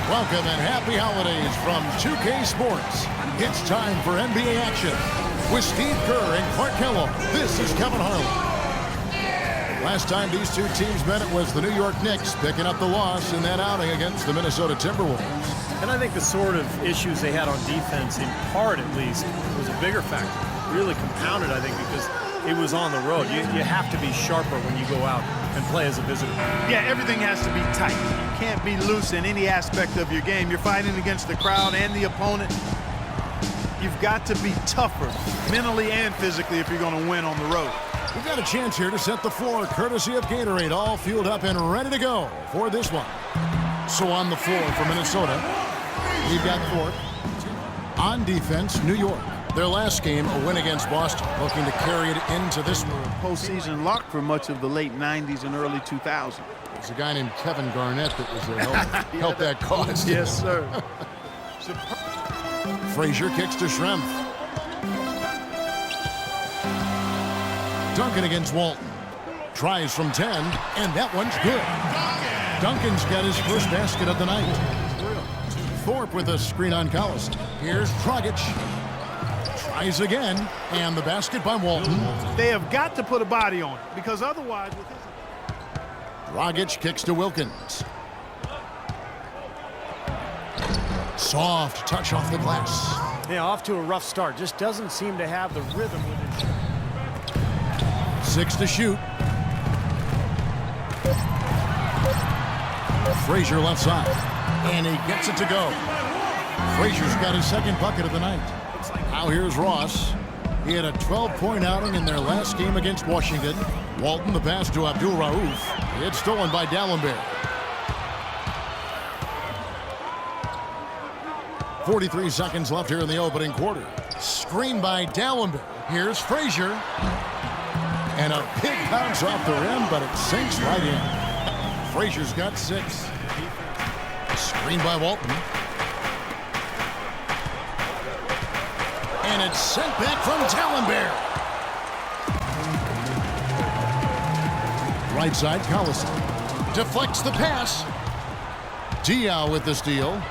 Welcome and happy holidays from 2K Sports. It's time for NBA action. With Steve Kerr and Clark Carroll, this is Kevin Harlan. Last time these two teams met, it was the New York Knicks picking up the loss in that outing against the Minnesota Timberwolves. And I think the sort of issues they had on defense, in part at least, was a bigger factor. Really compounded, I think, because it was on the road. You have to be sharper when you go out and play as a visitor. Yeah, everything has to be tight. You can't be loose in any aspect of your game. You're fighting against the crowd and the opponent. You've got to be tougher mentally and physically if you're going to win on the road. We've got a chance here to set the floor, courtesy of Gatorade, all fueled up and ready to go for this one. So on the floor for Minnesota, we've got Thorpe. On defense, New York. Their last game, a win against Boston, looking to carry it into this one. Postseason locked for much of the late 90s and early 2000s. There's a guy named Kevin Garnett that was there to help that cause. Yes, sir. Frazier kicks to Schrempf. Duncan against Walton. Tries from 10, and that one's good. Duncan's got his first basket of the night. Thorpe with a screen on Collison. Here's Dragic. Tries again, and the basket by Walton. They have got to put a body on it, because otherwise... Dragic kicks to Wilkins. Soft touch off the glass. Yeah, off to a rough start. Just doesn't seem to have the rhythm with his shot. 6 to shoot. Frazier left side, and he gets it to go. Frazier's got his second bucket of the night. Now here's Ross. He had a 12-point outing in their last game against Washington. Walton, the pass to Abdul Rauf. It's stolen by Dallenberg. 43 seconds left here in the opening quarter. Screen by Dallenberg. Here's Frazier. And a big bounce off the rim, but it sinks right in. Frazier's got 6. Screen by Walton. And it's sent back from Dallenberg. Right side, Collison. Deflects the pass. Diaw with the steal.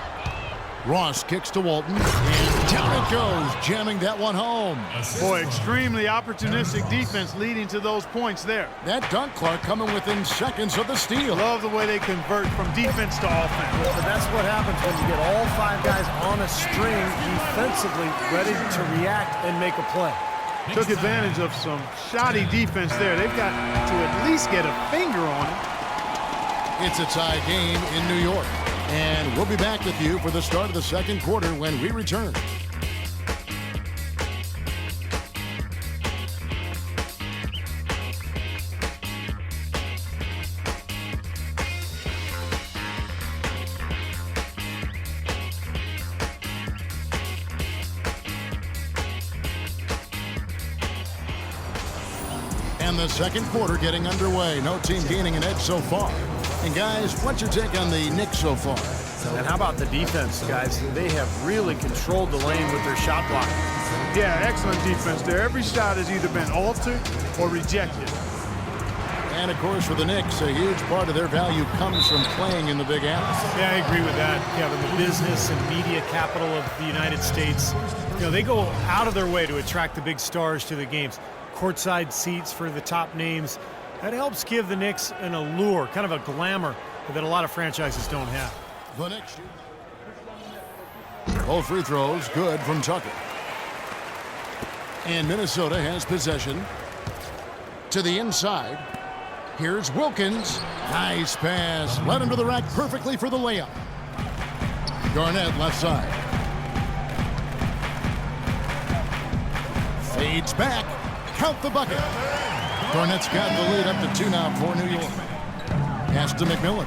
Ross kicks to Walton, and down it goes, jamming that one home. Boy, extremely opportunistic defense leading to those points there. That dunk, Clark, coming within seconds of the steal. Love the way they convert from defense to offense. But that's what happens when you get all 5 guys on a string defensively, ready to react and make a play. Took advantage of some shoddy defense there. They've got to at least get a finger on it. It's a tie game in New York. And we'll be back with you for the start of the second quarter when we return. And the second quarter getting underway. No team gaining an edge so far. And guys, what's your take on the Knicks so far? And how about the defense, guys? They have really controlled the lane with their shot blocking. Yeah, excellent defense there. Every shot has either been altered or rejected. And of course, for the Knicks, a huge part of their value comes from playing in the Big Apple. Yeah, I agree with that, Kevin. The business and media capital of the United States, they go out of their way to attract the big stars to the games. Courtside seats for the top names. That helps give the Knicks an allure, kind of a glamour that a lot of franchises don't have. The Knicks. Both free throws good from Tucker. And Minnesota has possession. To the inside. Here's Wilkins. Nice pass. Led him to the rack perfectly for the layup. Garnett left side. Fades back. Count the bucket. Garnett's got the lead up to 2 now for New York. Pass to McMillan.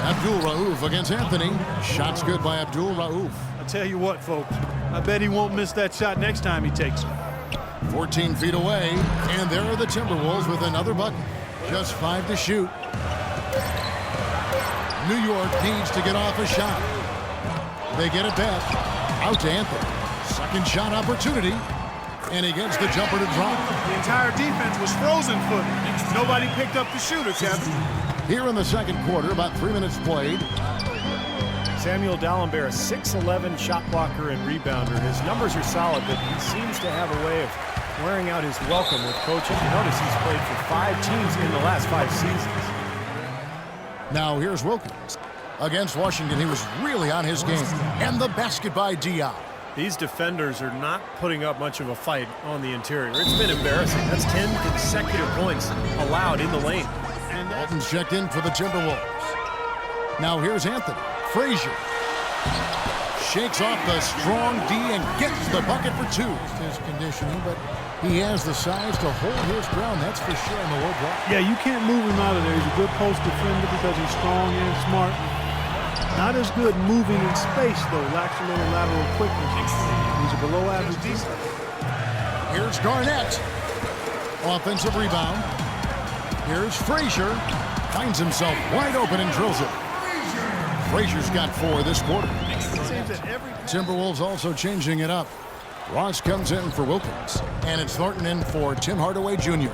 Abdul Rauf against Anthony. Shot's good by Abdul Rauf. I'll tell you what, folks. I bet he won't miss that shot next time he takes it. 14 feet away, and there are the Timberwolves with another bucket. Just 5 to shoot. New York needs to get off a shot. They get it back. Out to Anthony. Second shot opportunity. And he gets the jumper to drop. The entire defense was frozen footed. Nobody picked up the shooter, Kevin. Here in the second quarter, about 3 minutes played. Samuel Dalembert, a 6'11" shot blocker and rebounder. His numbers are solid, but he seems to have a way of wearing out his welcome with coaches. You notice he's played for 5 teams in the last 5 seasons. Now here's Wilkins. Against Washington, he was really on his game. And the basket by Diaw. These defenders are not putting up much of a fight on the interior. It's been embarrassing. That's 10 consecutive points allowed in the lane. And Walton's checked in for the Timberwolves. Now here's Anthony. Frazier shakes off the strong D and gets the bucket for 2. His conditioning, but he has the size to hold his ground, that's for sure, on the low block. Yeah, you can't move him out of there. He's a good post defender because he's strong and smart. Not as good moving in space, though. Lacks a little lateral quickness. He's a below-average defense. Here's Garnett. Offensive rebound. Here's Frazier. Finds himself wide open and drills it. Frazier's got 4 this quarter. Timberwolves also changing it up. Ross comes in for Wilkins. And it's Thornton in for Tim Hardaway Jr.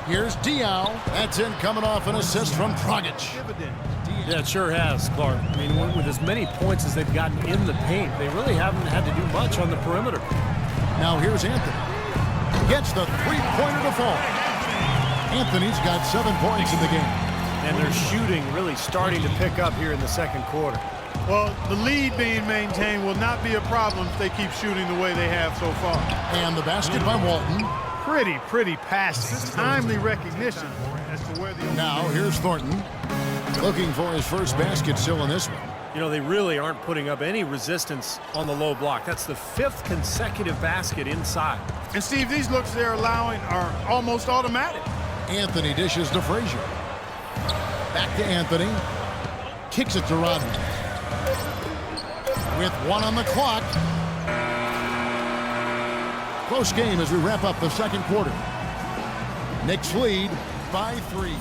Here's Diaw. That's in coming off an assist from Dragic. Yeah, it sure has, Clark. I mean, with as many points as they've gotten in the paint, they really haven't had to do much on the perimeter. Now here's Anthony. Gets the three-pointer to fall. Anthony's got 7 points in the game. And their shooting really starting to pick up here in the second quarter. Well, the lead being maintained will not be a problem if they keep shooting the way they have so far. And the basket by Walton. Pretty passes. Timely recognition as to where the... Now here's Thornton. Looking for his first basket still in this one. You know, they really aren't putting up any resistance on the low block. That's the 5th consecutive basket inside. And Steve, these looks they're allowing are almost automatic. Anthony dishes to Frazier. Back to Anthony. Kicks it to Rodman. With 1 on the clock. Close game as we wrap up the second quarter. Knicks lead by 3.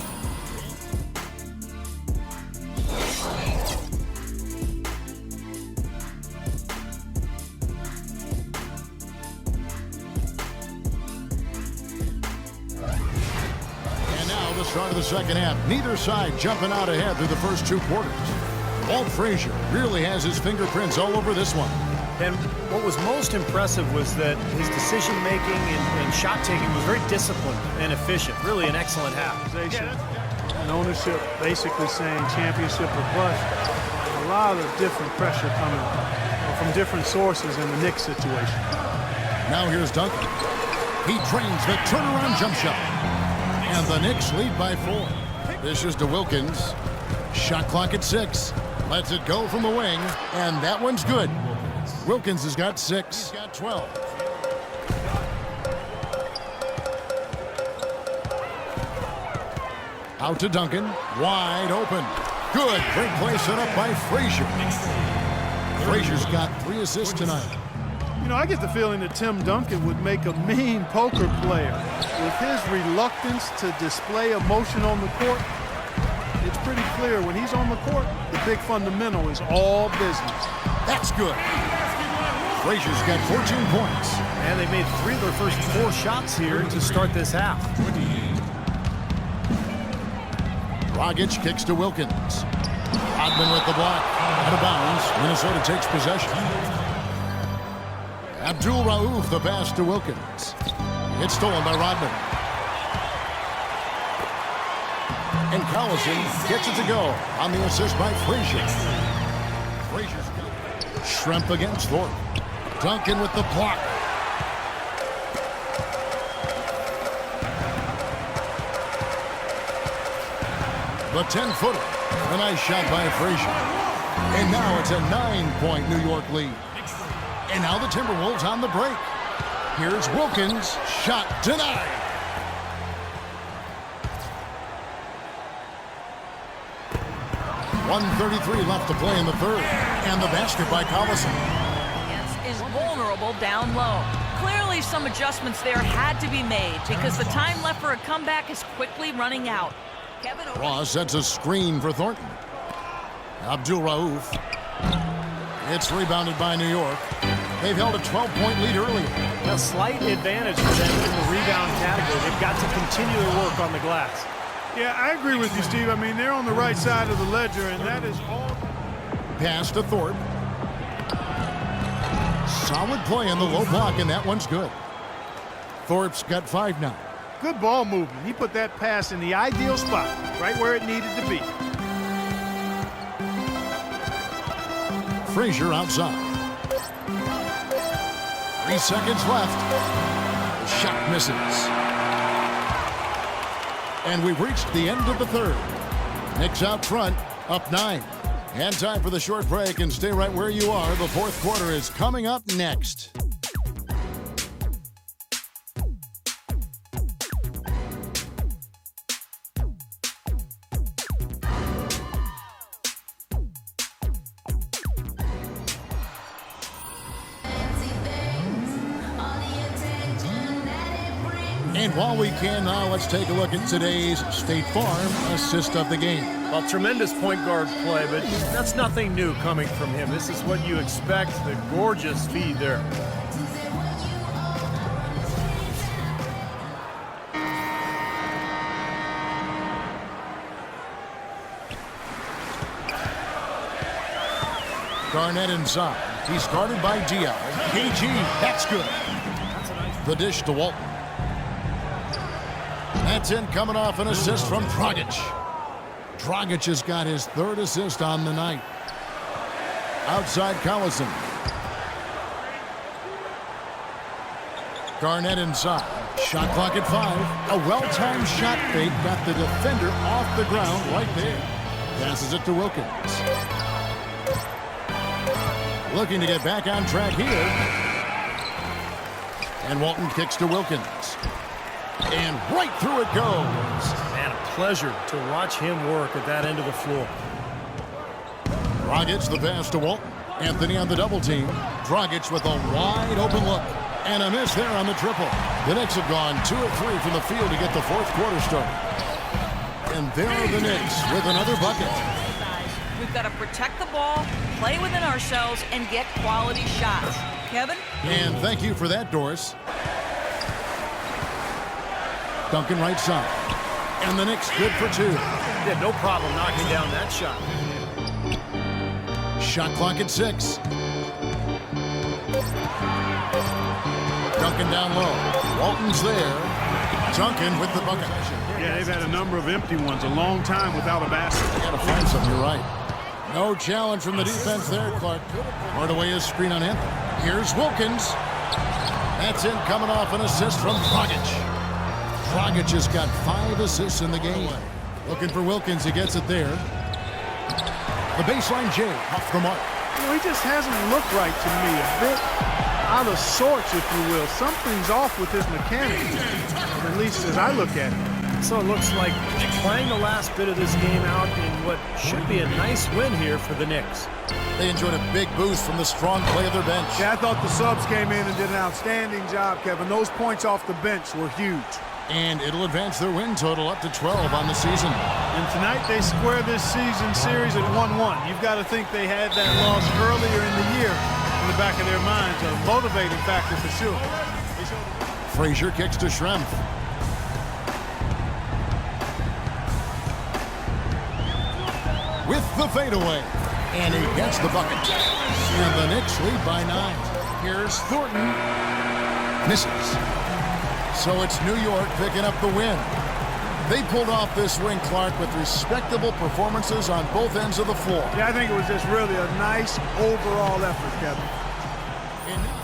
The start of the second half. Neither side jumping out ahead through the first 2 quarters. Walt Frazier really has his fingerprints all over this one. And what was most impressive was that his decision-making and shot-taking was very disciplined and efficient. Really an excellent half. And ownership basically saying championship or bust. A lot of different pressure coming from different sources in the Knicks situation. Now here's Duncan. He drains the turnaround jump shot. And the Knicks lead by 4. This is to Wilkins. Shot clock at 6. Lets it go from the wing. And that one's good. Wilkins has got 6. He's got 12. Out to Duncan. Wide open. Good. Great play set up by Frazier. Frazier's got 3 assists tonight. You know, I get the feeling that Tim Duncan would make a mean poker player. With his reluctance to display emotion on the court, it's pretty clear when he's on the court, the big fundamental is all business. That's good. Frazier's got 14 points. And they made 3 of their first 4 shots here to start this half. Dragic kicks to Wilkins. Rodman with the block. Out of bounds. Minnesota takes possession. Abdul Rauf, the pass to Wilkins. It's stolen by Rodman. And Collison gets it to go on the assist by Frazier. Frazier's got Schrempf against Thorpe. Duncan with the block. The 10-footer. A nice shot by Frazier. And now it's a 9-point New York lead. And now the Timberwolves on the break. Here's Wilkins. Shot denied. .133 left to play in the third. And the basket by Collison. Is vulnerable down low. Clearly some adjustments there had to be made because the time left for a comeback is quickly running out. Ross sets a screen for Thornton. Abdul Rauf. It's rebounded by New York. They've held a 12-point lead earlier. A slight advantage for them in the rebound category. They've got to continue their work on the glass. Yeah, I agree with you, Steve. I mean, they're on the right side of the ledger, and that is all. Pass to Thorpe. Solid play in the low block, and that one's good. Thorpe's got 5 now. Good ball movement. He put that pass in the ideal spot, right where it needed to be. Frazier outside. 3 seconds left. The shot misses. And we've reached the end of the third. Knicks out front, up 9. And time for the short break, and stay right where you are. The fourth quarter is coming up next. And while we can now, let's take a look at today's State Farm assist of the game. Well, tremendous point guard play, but that's nothing new coming from him. This is what you expect, the gorgeous feed there. Garnett inside. He's guarded by DL. KG, that's good. The dish to Walton. That's in, coming off an assist from Dragic. Dragic has got his 3rd assist on the night. Outside Collison. Garnett inside. Shot clock at 5. A well-timed shot fake got the defender off the ground right there. Passes it to Wilkins. Looking to get back on track here. And Walton kicks to Wilkins. And right through it goes. Man, a pleasure to watch him work at that end of the floor. Dragic the pass to Walton. Anthony on the double team. Dragic with a wide open look. And a miss there on the triple. The Knicks have gone 2 of 3 from the field to get the fourth quarter started. And there are the Knicks with another bucket. We've got to protect the ball, play within ourselves, and get quality shots. Kevin? And thank you for that, Doris. Duncan right side. And the Knicks good for 2. Yeah, no problem knocking down that shot. Shot clock at 6. Duncan down low. Walton's there. Duncan with the bucket. Yeah, they've had a number of empty ones, a long time without a basket. Got to find some, you're right. No challenge from the defense there, Clark. Hardaway his screen on him. Here's Wilkins. That's in, coming off an assist from Dragic. Dragic has got 5 assists in the game. Looking for Wilkins, he gets it there. The baseline J off the mark. You know, he just hasn't looked right to me. A bit out of sorts, if you will. Something's off with his mechanics, at least as I look at it. So it looks like playing the last bit of this game out in what should be a nice win here for the Knicks. They enjoyed a big boost from the strong play of their bench. Yeah, I thought the subs came in and did an outstanding job, Kevin. Those points off the bench were huge. And it'll advance their win total up to 12 on the season. And tonight they square this season series at 1-1. You've got to think they had that loss earlier in the year in the back of their minds. A motivating factor for sure. Frazier kicks to Schrempf. With the fadeaway. And he gets the bucket. And the Knicks lead by 9. Here's Thornton. Misses. So it's New York picking up the win. They pulled off this win, Clark, with respectable performances on both ends of the floor. Yeah, I think it was just really a nice overall effort, Kevin. And